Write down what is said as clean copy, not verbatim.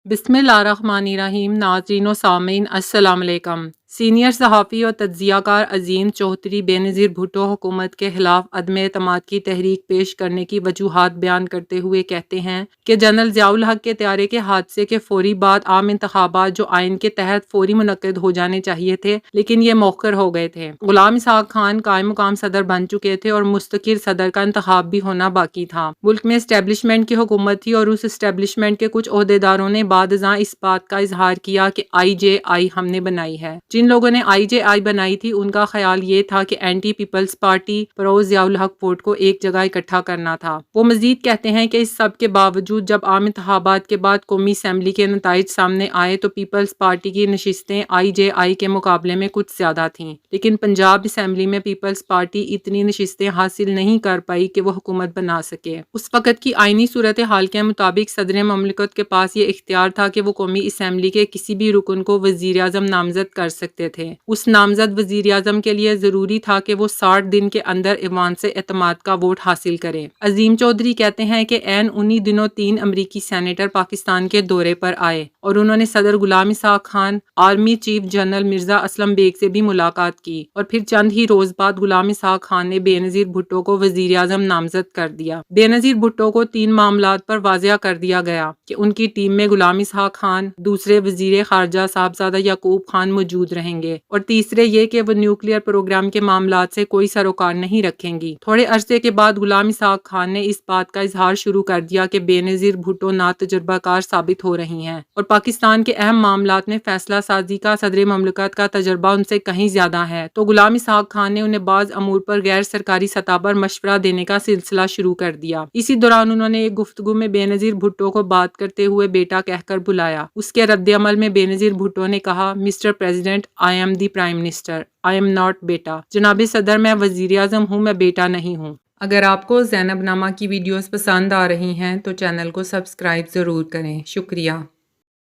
बिस्मिल्लाहिर्रहमानिर्रहीम। नाज़रीन व सामीन अस्सलाम वालेकुम। सीनियर सहाफ़ी और तज्ज़ियाकार अज़ीम चौधरी बेनज़ीर भुट्टो हुकूमत के खिलाफ अदम एतमाद की तहरीक पेश करने की वजूहात बयान करते हुए कहते हैं कि जनरल ज़ियाउल हक़ के त्यारे के हादसे के फौरी बाद आम इंतखाबात जो आइन के तहत फौरी मुनक्किद हो जाने चाहिए थे, लेकिन ये मौखर हो गए थे। गुलाम इसहाक़ खान कायम मुकाम सदर बन चुके थे और मुस्तकिल सदर का इंतखाब भी होना बाकी था। मुल्क में इस्टेब्लिशमेंट की हुकूमत थी और उस इस्टेब्लिशमेंट के कुछ ओहदेदारों ने बादज़ां इस बात का इजहार किया कि IJI हमने बनाई है। जिन लोगों ने IJI बनाई थी उनका ख्याल ये था कि anti Peoples Party pro Ziaul Haq vote को एक जगह इकट्ठा करना था। वो मजीद कहते हैं कि इस सब के बावजूद जब आम इंतखाबात के बाद कौमी असम्बली के नताइज सामने आए तो पीपल्स पार्टी की नशिस्तें IJI के मुकाबले में कुछ ज्यादा थीं, लेकिन पंजाब असम्बली में पीपल्स पार्टी इतनी नशिस्तें हासिल नहीं कर पाई कि वो हुकूमत बना सके। उस वक़्त की आईनी सूरत हाल के मुताबिक सदर ममलिकत के पास ये इख्तियार था कि वो कौमी असम्बली के किसी भी रुकन को वज़ीर आज़म नामजद कर सकते थे। उस नामजद वज़ीर आज़म के लिए ज़रूरी था कि वो 60 दिन के अंदर ईवान से एतमाद का वोट हासिल करें। अजीम चौधरी कहते हैं कि ऐन उन्हीं दिनों 3 अमरीकी सेनेटर पाकिस्तान के दौरे पर आए और उन्होंने सदर Ghulam Ishaq Khan, army chief general Mirza Aslam Beg से भी मुलाकात की और फिर चंद ही रोज बाद गुलाम इसहाक़ खान ने बेनज़ीर भुट्टो को वज़ीर आज़म नामजद कर दिया। बेनज़ीर भुट्टो को 3 मामलात पर वाज़िया कर दिया गया कि उनकी टीम में गुलाम इसहाक़ खान, दूसरे वज़ीर ख़ारजा साहबज़ादा याकूब खान मौजूद रहेंगे और तीसरे ये कि वो न्यूक्लियर प्रोग्राम के मामलात से कोई सरोकार नहीं रखेंगी। थोड़े अरसे के बाद गुलाम इसहाक़ खान ने इस बात का इजहार शुरू कर दिया कि बेनज़ीर भुट्टो नातजुर्बाकार साबित हो रही हैं और पाकिस्तान के अहम मामलात में फैसला साजी का सदर ममलिकत का तजर्बा उनसे कहीं ज्यादा है। तो गुलाम इसहाक़ खान ने उन्हें बाज़ अमूर पर गैर सरकारी सतह पर मशवरा देने का सिलसिला शुरू कर दिया। इसी दौरान उन्होंने एक गुफ्तगू में बेनज़ीर भुट्टो को बात करते हुए बेटा कहकर बुलाया। उसके रद्द-ए-अमल में बेनज़ीर भुट्टो ने कहा, mister president, I am the prime minister, I am not बेटा। जनाब सदर, मैं वज़ीर आज़म हूँ, मैं बेटा नहीं हूँ। अगर आपको ज़ैनब नामा की वीडियोस पसंद आ रही हैं तो चैनल को सब्सक्राइब ज़रूर करें। शुक्रिया।